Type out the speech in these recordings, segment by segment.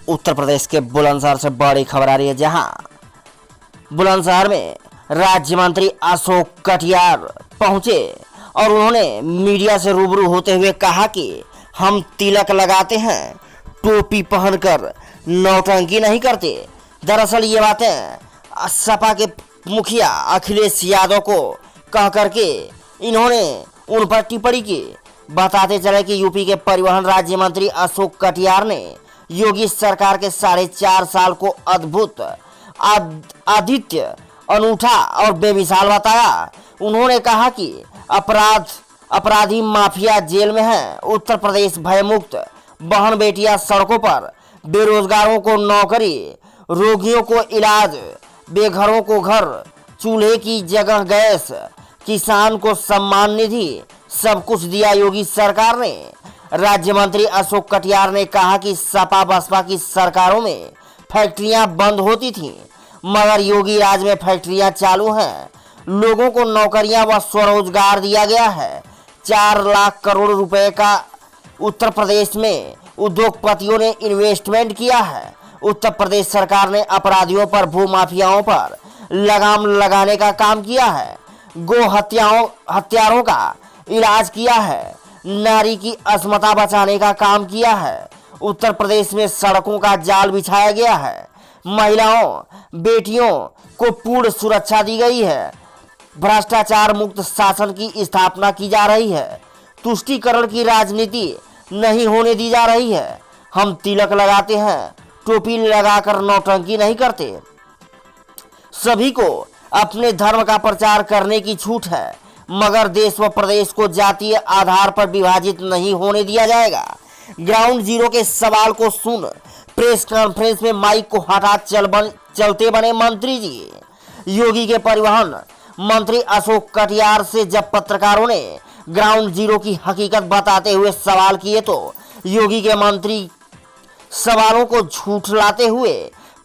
उत्तर प्रदेश के बुलंदशहर से बड़ी खबर आ रही है, जहां बुलंदशहर में राज्य मंत्री अशोक कटियार पहुंचे और उन्होंने मीडिया से रूबरू होते हुए कहा कि हम तिलक लगाते हैं, टोपी पहनकर नौटंकी नहीं करते। दरअसल ये बातें सपा के मुखिया अखिलेश यादव को कह करके इन्होंने उन पर टिप्पणी की। बताते चले कि यूपी के परिवहन राज्य मंत्री अशोक कटियार ने योगी सरकार के 4.5 साल को अद्भुत, आदित्य, अनूठा और बेमिसाल बताया। उन्होंने कहा कि अपराधी माफिया जेल में हैं, उत्तर प्रदेश भयमुक्त, बहन बेटियां सड़कों पर, बेरोजगारों को नौकरी, रोगियों को इलाज, बेघरों को घर, चूल्हे की जगह गैस, किसान को सम्मान निधि, सब कुछ दिया योगी सरकार ने। राज्य मंत्री अशोक कटियार ने कहा कि सपा बसपा की सरकारों में फैक्ट्रियां बंद होती थीं, मगर योगी राज में फैक्ट्रियां चालू हैं, लोगों को नौकरियां व स्वरोजगार दिया गया है। 4 लाख करोड़ रुपए का उत्तर प्रदेश में उद्योगपतियों ने इन्वेस्टमेंट किया है। उत्तर प्रदेश सरकार ने अपराधियों पर, भूमाफियाओं पर लगाम लगाने का काम किया है, गो हत्यारों का इलाज किया है, नारी की अस्मिता बचाने का काम किया है। उत्तर प्रदेश में सड़कों का जाल बिछाया गया है, महिलाओं बेटियों को पूर्ण सुरक्षा दी गई है, भ्रष्टाचार मुक्त शासन की स्थापना की जा रही है, तुष्टीकरण की राजनीति नहीं होने दी जा रही है। हम तिलक लगाते हैं, टोपी लगाकर नौटंकी नहीं करते। सभी को अपने धर्म का प्रचार करने की छूट है, मगर देश व प्रदेश को जातीय आधार पर विभाजित नहीं होने दिया जाएगा। ग्राउंड जीरो के सवाल को सुन प्रेस कॉन्फ्रेंस में माइक को हटा चलते बने मंत्री जी। योगी के परिवहन मंत्री अशोक कटियार से जब पत्रकारों ने ग्राउंड जीरो की हकीकत बताते हुए सवाल किए तो योगी के मंत्री सवालों को झूठलाते हुए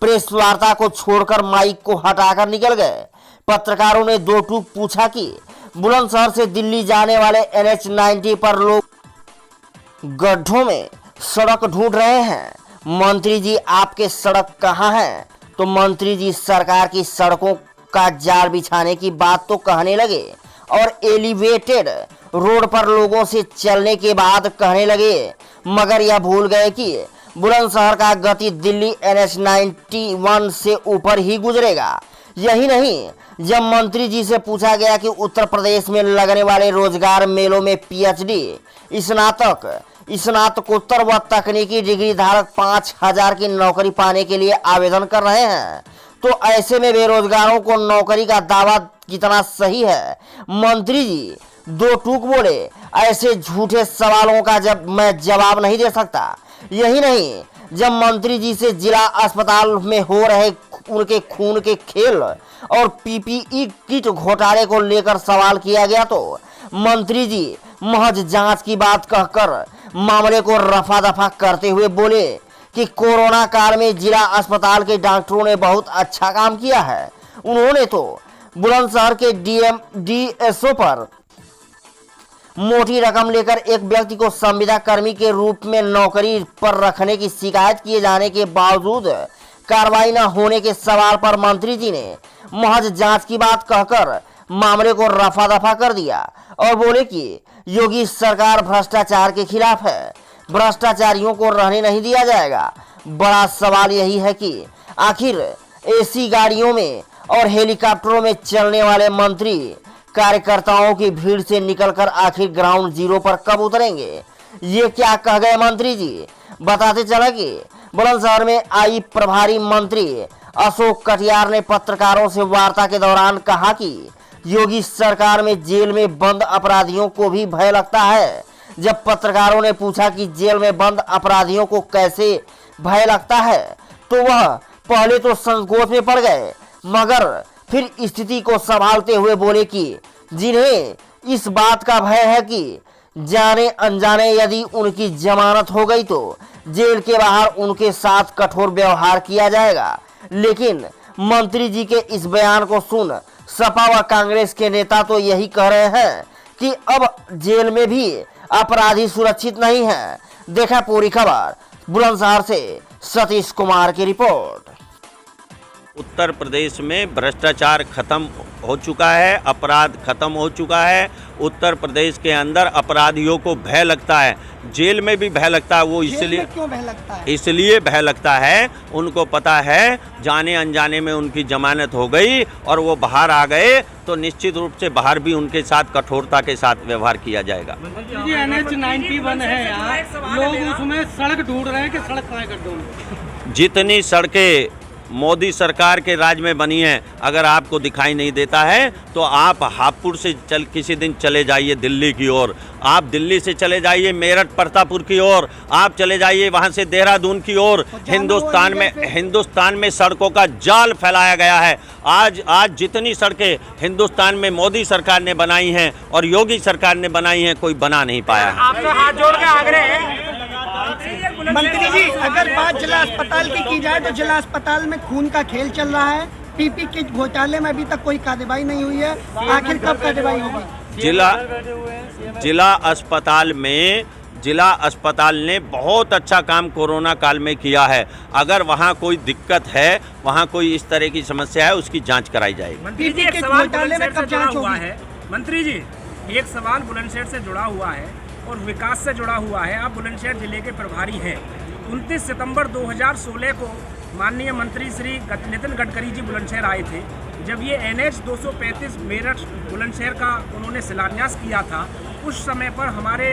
प्रेस वार्ता को छोड़कर माइक को हटाकर निकल गए। पत्रकारों ने 2 टूक पूछा कि बुलंदशहर से दिल्ली जाने वाले NH 90 पर लोग गड्ढों में सड़क ढूंढ रहे हैं। मंत्री जी आपके सड़क कहाँ है? तो मंत्री जी सरकार की सड़कों का जाल बिछाने की बात तो कहने लगे और एलिवेटेड रोड पर लोगों से चलने के बाद कहने लगे, मगर यह भूल गए कि बुलंदशहर का गति दिल्ली NH 91 से ऊपर ही गुजरेगा। यही नहीं, जब मंत्री जी से पूछा गया कि उत्तर प्रदेश में लगने वाले रोजगार मेलों में PhD, स्नातकोत्तर व तकनीकी डिग्री धारक 5,000 की नौकरी पाने के लिए आवेदन कर रहे हैं, तो ऐसे में बेरोजगारों को नौकरी का दावा कितना सही है? मंत्री जी 2 टूक बोले। ऐसे झूठे सवालों का मैं जवाब नहीं दे सकता। यही नहीं, जब मंत्री जी से जिला अस्पताल में हो रहे उनके खून के खेल और PPE किट घोटाले को लेकर सवाल किया गया तो मंत्री जी महज जांच की बात कहकर मामले को रफा दफा करते हुए बोले कि कोरोना काल में जिला अस्पताल के डॉक्टरों ने बहुत अच्छा काम किया है। उन्होंने तो बुलंदशहर के DSO पर मोटी रकम लेकर एक व्यक्ति को संविदा कर्मी के रूप में नौकरी पर रखने की शिकायत किए जाने के बावजूद कार्रवाई न होने के सवाल पर मंत्री जी ने महज जांच की बात कहकर मामले को रफा दफा कर दिया और बोले कि योगी सरकार भ्रष्टाचार के खिलाफ है, भ्रष्टाचारियों को रहने नहीं दिया जाएगा। बड़ा सवाल यही है कि आखिर AC गाड़ियों में और हेलीकॉप्टरों में चलने वाले मंत्री कार्यकर्ताओं की भीड़ से निकलकर आखिर ग्राउंड जीरो पर कब उतरेंगे? ये क्या कह गए मंत्री जी? बताते चला कि बुलंदशहर में आई प्रभारी मंत्री अशोक कटियार ने पत्रकारों से वार्ता के दौरान कहा कि योगी सरकार में जेल में बंद अपराधियों को भी भय लगता है। जब पत्रकारों ने पूछा कि जेल में बंद अपराधियों को कैसे भय लगता है, तो वह पहले तो संकोच में पड़ गए, मगर फिर स्थिति को संभालते हुए बोले कि जिन्हें इस बात का भय है कि जाने अनजाने यदि उनकी जमानत हो गई तो जेल के बाहर उनके साथ कठोर व्यवहार किया जाएगा। लेकिन मंत्री जी के इस बयान को सुन सपा व कांग्रेस के नेता तो यही कह रहे हैं कि अब जेल में भी अपराधी सुरक्षित नहीं है। देखा पूरी खबर बुलंदशहर से सतीश कुमार की रिपोर्ट। उत्तर प्रदेश में भ्रष्टाचार खत्म हो चुका है, अपराध खत्म हो चुका है। उत्तर प्रदेश के अंदर अपराधियों को भय लगता है, जेल में भी भय लगता है। वो इसलिए क्यों भय लगता है? इसलिए भय लगता है, उनको पता है जाने अनजाने में उनकी जमानत हो गई और वो बाहर आ गए तो निश्चित रूप से बाहर भी उनके साथ कठोरता के साथ व्यवहार किया जाएगा। जी NH 91 है यहाँ, लोग उसमें सड़क ढूंढ रहे हैं कि सड़क कहाँ कर दो। जितनी सड़कें मोदी सरकार के राज में बनी है, अगर आपको दिखाई नहीं देता है तो आप हापुड़ से किसी दिन चले जाइए दिल्ली की ओर, आप दिल्ली से चले जाइए मेरठ प्रतापपुर की ओर, आप चले जाइए वहां से देहरादून की ओर। हिंदुस्तान में सड़कों का जाल फैलाया गया है। आज जितनी सड़कें हिंदुस्तान में मोदी सरकार ने बनाई हैं और योगी सरकार ने बनाई हैं, कोई बना नहीं पाया है। आपसे हाथ जोड़ के आग्रह मंत्री जी, अगर बात जिला अस्पताल की जाए तो जिला अस्पताल में खून का खेल चल रहा है। पीपी किट घोटाले में अभी तक कोई कार्रवाई नहीं हुई है, आखिर कब कार्रवाई होगी? जिला अस्पताल ने बहुत अच्छा काम कोरोना काल में किया है। अगर वहाँ कोई दिक्कत है, वहाँ कोई इस तरह की समस्या है, उसकी जांच कराई जाएगी। मंत्री जी, एक सवाल बुलंदशहर से जुड़ा हुआ है। मंत्री जी, एक सवाल बुलंदशहर से जुड़ा हुआ है और विकास से जुड़ा हुआ है। आप बुलंदशहर जिले के प्रभारी हैं। 29 सितंबर 2016 को माननीय मंत्री श्री नितिन गडकरी जी बुलंदशहर आए थे। जब ये NH 235 मेरठ बुलंदशहर का उन्होंने शिलान्यास किया था, उस समय पर हमारे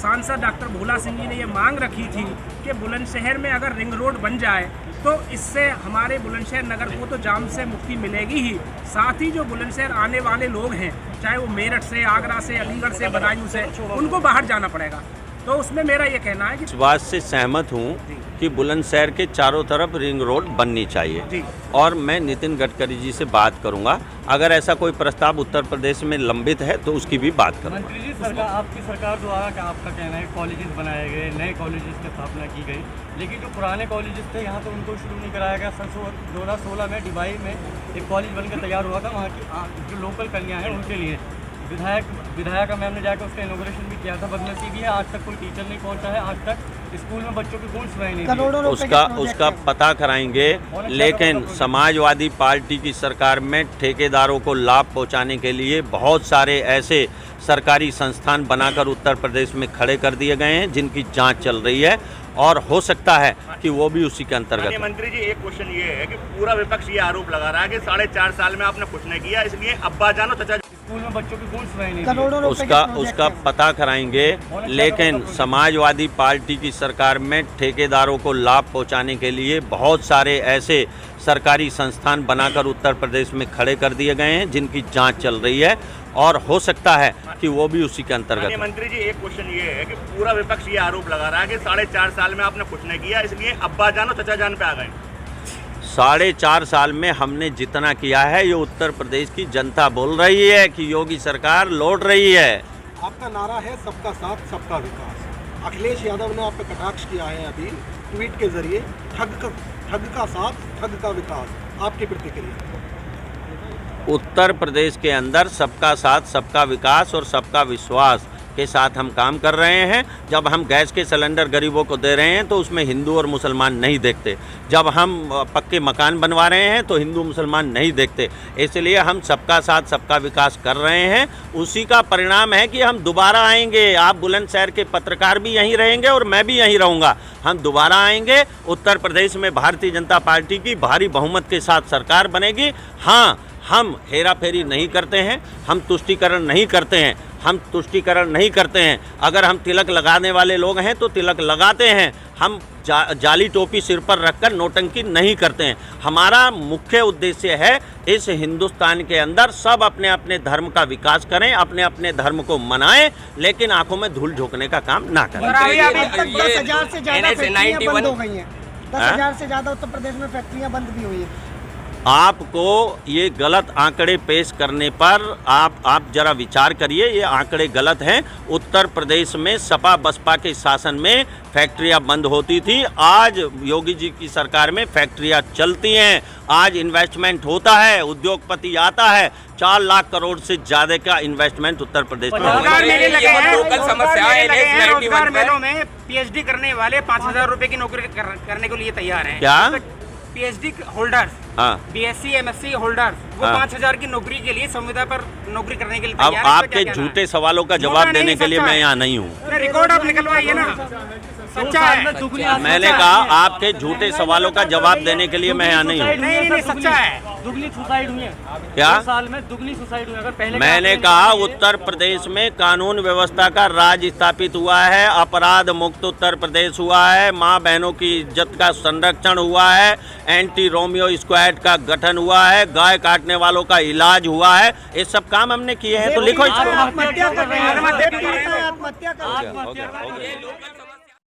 सांसद डॉक्टर भोला सिंह जी ने ये मांग रखी थी कि बुलंदशहर में अगर रिंग रोड बन जाए तो इससे हमारे बुलंदशहर नगर को तो जाम से मुक्ति मिलेगी ही, साथ ही जो बुलंदशहर आने वाले लोग हैं, चाहे वो मेरठ से, आगरा से, अलीगढ़ से, बदायूं से, उनको बाहर जाना पड़ेगा। तो उसमें मेरा ये कहना है कि इस बात से सहमत हूँ कि बुलंदशहर के चारों तरफ रिंग रोड बननी चाहिए और मैं नितिन गडकरी जी से बात करूंगा। अगर ऐसा कोई प्रस्ताव उत्तर प्रदेश में लंबित है तो उसकी भी बात करूंगा। मंत्री जी, आपकी सरकार द्वारा क्या आपका कहना है, कॉलेजेस बनाए गए, नए कॉलेजेस की स्थापना की गई, लेकिन जो पुराने कॉलेजेस थे यहाँ तो उनको शुरू नहीं कराया गया। 2016 में डिबाई में एक कॉलेज बनकर तैयार हुआ था, वहाँ की जो लोकल कन्या है उनके लिए। विधायक मैम ने जाकर उसका इनॉग्रेशन भी किया था। बदनसीबी है, आज तक कोई टीचर नहीं पहुंचा है, आज तक स्कूल में बच्चों की कोई सुनाई नहीं। उसका पता कराएंगे, लेकिन समाजवादी पार्टी की सरकार में ठेकेदारों को लाभ पहुंचाने के लिए बहुत सारे ऐसे सरकारी संस्थान बनाकर उत्तर प्रदेश में खड़े कर दिए गए हैं जिनकी जांच चल रही है और हो सकता है कि वो भी उसी के अंतर्गत। मंत्री जी, एक क्वेश्चन ये है कि पूरा विपक्ष ये आरोप लगा रहा है कि 4.5 साल में आपने कुछ नहीं किया, इसलिए अब्बा जानो चचा स्कूल में बच्चों की कोई सुनाई नहीं। उसका पता कराएंगे, लेकिन समाजवादी पार्टी की सरकार में ठेकेदारों को लाभ पहुंचाने के लिए बहुत सारे ऐसे सरकारी संस्थान बनाकर उत्तर प्रदेश में खड़े कर दिए गए हैं जिनकी जांच चल रही है और हो सकता है कि वो भी उसी के अंतर्गत। मंत्री जी, एक क्वेश्चन ये है कि पूरा विपक्ष ये आरोप लगा रहा है कि 4.5 साल में आपने कुछ नहीं किया, इसलिए अब्बा जानो चचा जान पे आ गए। 4.5 साल में हमने जितना किया है ये उत्तर प्रदेश की जनता बोल रही है कि योगी सरकार लौट रही है। आपका नारा है सबका साथ सबका विकास। अखिलेश यादव ने आप पे कटाक्ष किया है अभी ट्वीट के जरिए, ठग का साथ ठग का विकास। आपकी प्रतिक्रिया? उत्तर प्रदेश के अंदर सबका साथ सबका विकास और सबका विश्वास के साथ हम काम कर रहे हैं। जब हम गैस के सिलेंडर गरीबों को दे रहे हैं तो उसमें हिंदू और मुसलमान नहीं देखते। जब हम पक्के मकान बनवा रहे हैं तो हिंदू मुसलमान नहीं देखते। इसलिए हम सबका साथ सबका विकास कर रहे हैं। उसी का परिणाम है कि हम दोबारा आएंगे। आप बुलंदशहर के पत्रकार भी यहीं रहेंगे और मैं भी यहीं रहूँगा। हम दोबारा आएंगे। उत्तर प्रदेश में भारतीय जनता पार्टी की भारी बहुमत के साथ सरकार बनेगी। हाँ, हम हेरा फेरी नहीं करते हैं, हम तुष्टीकरण नहीं करते हैं, हम तुष्टीकरण नहीं करते हैं। अगर हम तिलक लगाने वाले लोग हैं तो तिलक लगाते हैं। हम जाली टोपी सिर पर रखकर नौटंकी नहीं करते हैं। हमारा मुख्य उद्देश्य है इस हिंदुस्तान के अंदर सब अपने अपने धर्म का विकास करें, अपने अपने धर्म को मनाएं, लेकिन आंखों में धूल झोंकने का काम ना करें। 10,000 से ज़्यादा फैक्ट्रियां बंद हो गई हैं। 10,000 से ज़्यादा उत्तर प्रदेश में फैक्ट्रियां बंद भी हुई हैं। आपको ये गलत आंकड़े पेश करने पर आप जरा विचार करिए, ये आंकड़े गलत हैं। उत्तर प्रदेश में सपा बसपा के शासन में फैक्ट्रियां बंद होती थी, आज योगी जी की सरकार में फैक्ट्रियां चलती हैं, आज इन्वेस्टमेंट होता है, उद्योगपति आता है, 4 लाख करोड़ से ज़्यादा का इन्वेस्टमेंट उत्तर प्रदेश में रोजगार मेले लगे हैं, रोजगार मेलों में पीएचडी करने वाले 5,000 रुपए की नौकरी करने के लिए तैयार हैं। क्या? पीएचडी होल्डर्स, हाँ, बीएससी एमएससी होल्डर्स, वो हाँ। 5,000 की नौकरी के लिए संविदा पर नौकरी करने के लिए अब तैयार हैं। आपके झूठे सवालों का जवाब देने के लिए मैं यहाँ नहीं हूँ। रिकॉर्ड आप निकलवाइए ना, सच्चा है। मैंने कहा आपके झूठे सवालों का जवाब देने के लिए मैं यहाँ नहीं हूँ। नहीं सच्चा है। दुगनी सुसाइड हुई है क्या? 2 साल में दुगनी सुसाइड हुई है। अगर पहले मैंने कहा उत्तर प्रदेश में कानून व्यवस्था का राज स्थापित हुआ है, अपराध मुक्त उत्तर प्रदेश हुआ है, माँ बहनों की इज्जत का संरक्षण हुआ है, एंटी रोमियो स्क्वाड का गठन हुआ है, गाय काटने वालों का इलाज हुआ है, ये सब काम हमने किए हैं। तो लिखो इसको। आत्महत्या कर रहे हैं, आत्महत्या कर रहे हैं। Okay, okay.